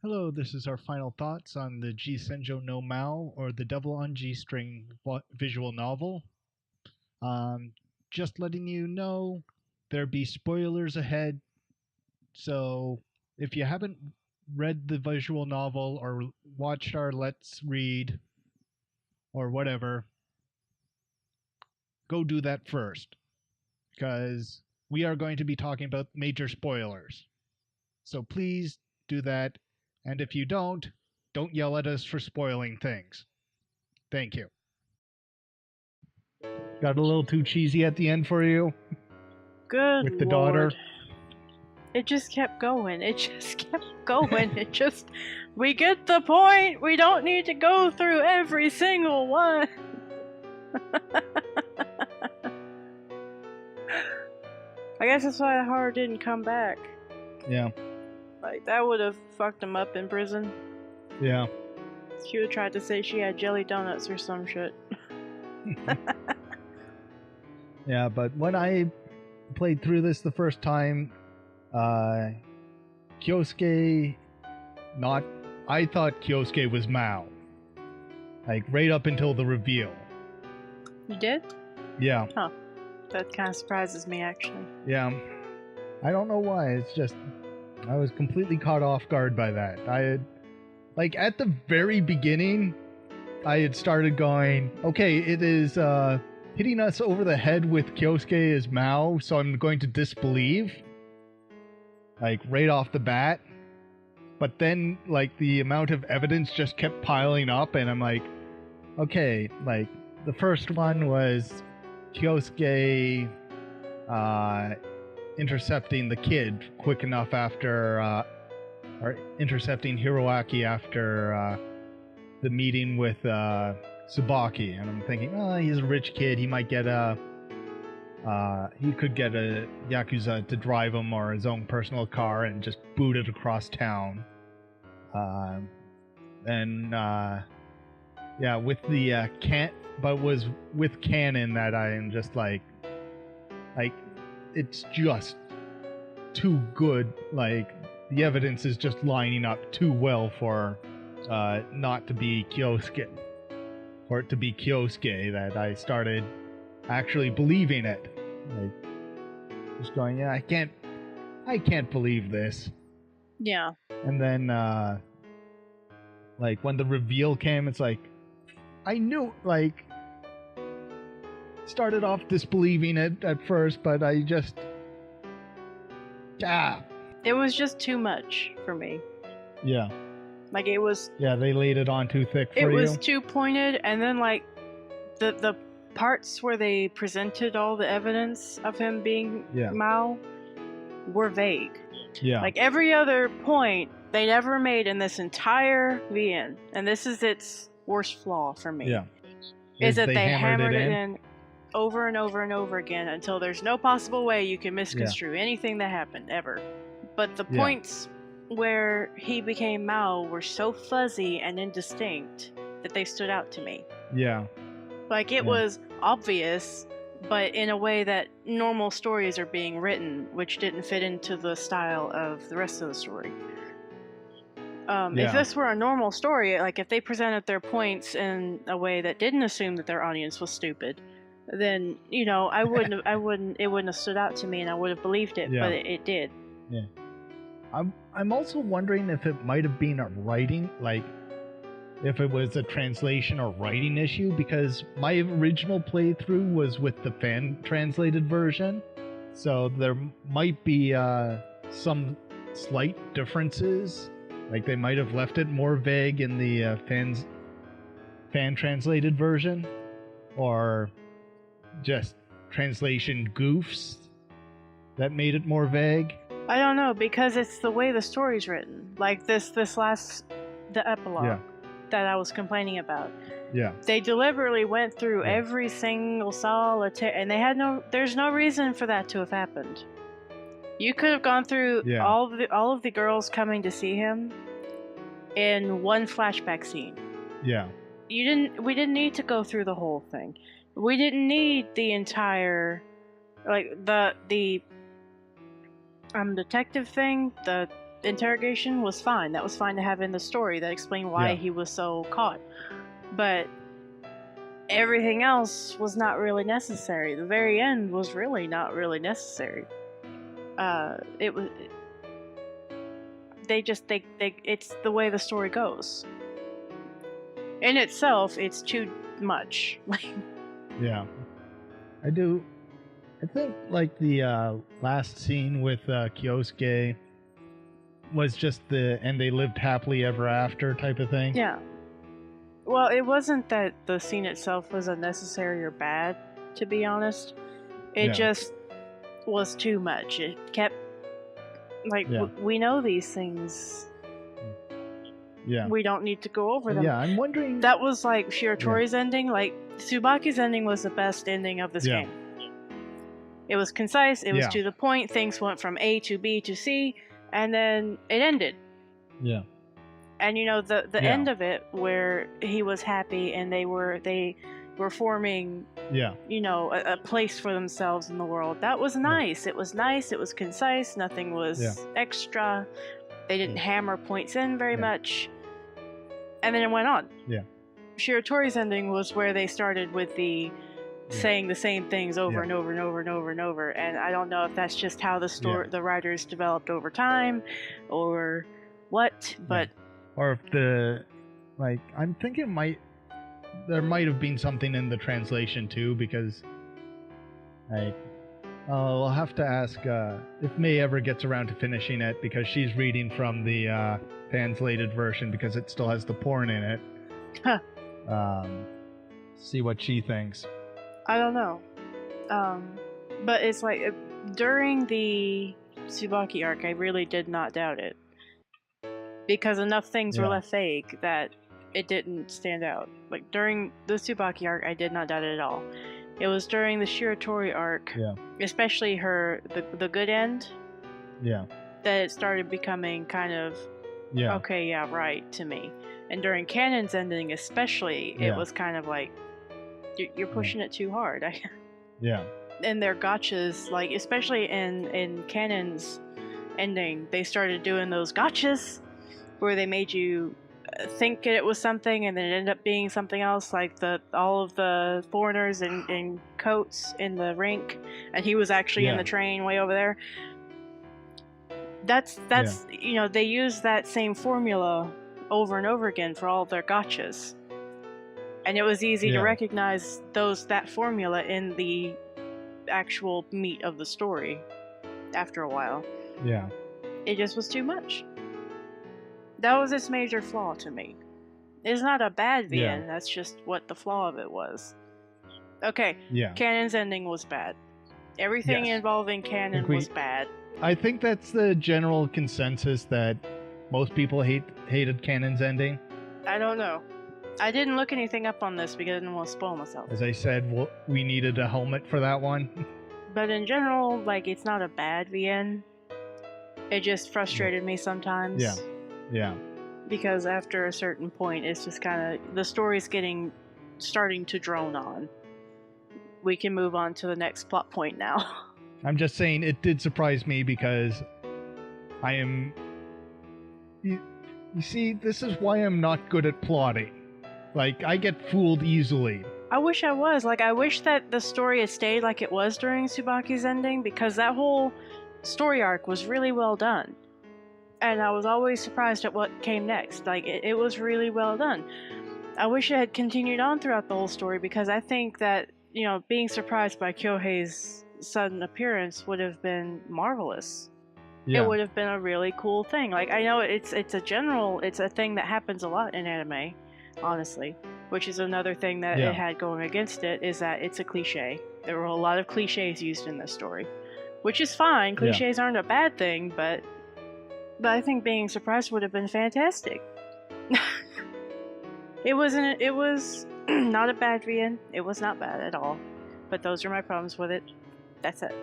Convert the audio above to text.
Hello, this is our final thoughts on the G Senjou no Maou, or the Devil on G String visual novel. Um, just letting you know there be spoilers ahead, so if you haven't read the visual novel or watched our Let's Read or whatever, go do that first, because we are going to be talking about major spoilers. So please do that, and if you don't yell at us for spoiling things. Thank you. Got a little too cheesy at the end for you Good with the Lord. daughter. It just kept going. It just kept going. We get the point. We don't need to go through every single one. I guess that's why the horror didn't come back. Yeah. Like, that would have fucked him up in prison. Yeah. She would have tried to say she had jelly donuts or some shit. Yeah, but when I played through this the first time, Kyosuke, I thought Kyosuke was Mao. Like, right up until the reveal. You did? Yeah. Huh. That kind of surprises me, actually. Yeah. I don't know why, it's just, I was completely caught off guard by that. I had, like, at the very beginning, I had started going, okay, it is, hitting us over the head with Kyosuke as Mao, so I'm going to disbelieve. Like, right off the bat. But then, like, the amount of evidence just kept piling up, and I'm like, okay, like, the first one was Kyosuke, intercepting the kid quick enough after, or intercepting Hiroaki after, the meeting with, Tsubaki, and I'm thinking, oh, he's a rich kid, he might get he could get a Yakuza to drive him or his own personal car and just boot it across town. Yeah, with the but was with canon that I am just like it's just too good. Like, the evidence is just lining up too well for not to be Kyosuke, for it to be Kyosuke, that I started actually believing it. Like, just going, yeah, I can't believe this. Yeah. And then, like, when the reveal came, it's like, I knew, like, started off disbelieving it at first, but I just, It was just too much for me. Yeah. Like, it was... Yeah, they laid it on too thick for you. It was too pointed, and then, like, the parts where they presented all the evidence of him being Mao were vague. Yeah. Like, every other point they'd ever made in this entire VN, and this is its worst flaw for me, is that they hammered it in over and over and over again until there's no possible way you can misconstrue anything that happened, ever. But the points where he became Mao were so fuzzy and indistinct that they stood out to me. Yeah. Like, it was obvious, but in a way that normal stories are being written, which didn't fit into the style of the rest of the story. If this were a normal story, like, if they presented their points in a way that didn't assume that their audience was stupid, then, you know, it wouldn't have stood out to me, and I would have believed it, but it did. Yeah. I'm also wondering if it might have been a writing, like, if it was a translation or writing issue, because my original playthrough was with the fan translated version, so there might be some slight differences. Like, they might have left it more vague in the fan translated version, or just translation goofs that made it more vague. I don't know, because it's the way the story's written. Like, the epilogue that I was complaining about. Yeah. They deliberately went through every single solitaire, and there's no reason for that to have happened. You could have gone through all of the girls coming to see him in one flashback scene. Yeah. We didn't need to go through the whole thing. We didn't need the entire, like, the detective thing, the interrogation was fine. That was fine to have in the story. That explained why he was so caught. But everything else was not really necessary. The very end was really not really necessary. It was. It's the way the story goes. In itself, it's too much. Yeah, I think like the last scene with Kyosuke was just and they lived happily ever after type of thing. Yeah. Well, it wasn't that the scene itself was unnecessary or bad, to be honest. It just was too much. It kept we know these things. Yeah. We don't need to go over them. Yeah, I'm wondering. That was like Shiratori's ending. Like Tsubaki's ending was the best ending of this game. It was concise. It was to the point. Things went from A to B to C, and then it ended. Yeah. And you know the end of it, where he was happy and they were forming. You know, a place for themselves in the world. That was nice. It was nice. It was concise. Nothing was extra. They didn't hammer points in very much. And then it went on. Yeah. Shiratori's ending was where they started with the saying the same things over and over and over and over and over. And I don't know if that's just how the writers developed over time or what, but... Or if I'm thinking there might have been something in the translation too, because I'll have to ask if May ever gets around to finishing it, because she's reading from the translated version because it still has the porn in it. See what she thinks. I don't know. But it's like, during the Tsubaki arc, I really did not doubt it. Because enough things were left vague that it didn't stand out. Like, during the Tsubaki arc, I did not doubt it at all. It was during the Shiratori arc, especially the good end, that it started becoming kind of, okay, yeah, right, to me. And during Canon's ending especially, it was kind of like, you're pushing it too hard. And their gotchas, like, especially in Canon's ending, they started doing those gotchas, where they made you think it was something and then it ended up being something else, like all of the foreigners in coats in the rink, and he was actually in the train way over there. That's you know, they use that same formula over and over again for all their gotchas, and it was easy to recognize that formula in the actual meat of the story after a while. It just was too much. That was its major flaw to me. It's not a bad VN, that's just what the flaw of it was. Okay, Canon's ending was bad. Everything involving Canon was bad. I think that's the general consensus, that most people hated Canon's ending. I don't know. I didn't look anything up on this because I didn't want to spoil myself. As I said, we needed a helmet for that one. But in general, like, it's not a bad VN. It just frustrated me sometimes. Yeah. Because after a certain point, it's just kind of, the story's starting to drone on. We can move on to the next plot point now. I'm just saying, it did surprise me because I am... You see, this is why I'm not good at plotting. Like, I get fooled easily. I wish I was. Like, I wish that the story had stayed like it was during Tsubaki's ending, because that whole story arc was really well done. And I was always surprised at what came next. Like, it was really well done. I wish it had continued on throughout the whole story, because I think that, you know, being surprised by Kyohei's sudden appearance would have been marvelous. It would have been a really cool thing. Like, I know it's a thing that happens a lot in anime, honestly. Which is another thing that it had going against it, is that it's a cliche. There were a lot of cliches used in this story. Which is fine. Cliches aren't a bad thing, but I think being surprised would have been fantastic. It was not a bad VN. It was not bad at all. But those are my problems with it. That's it.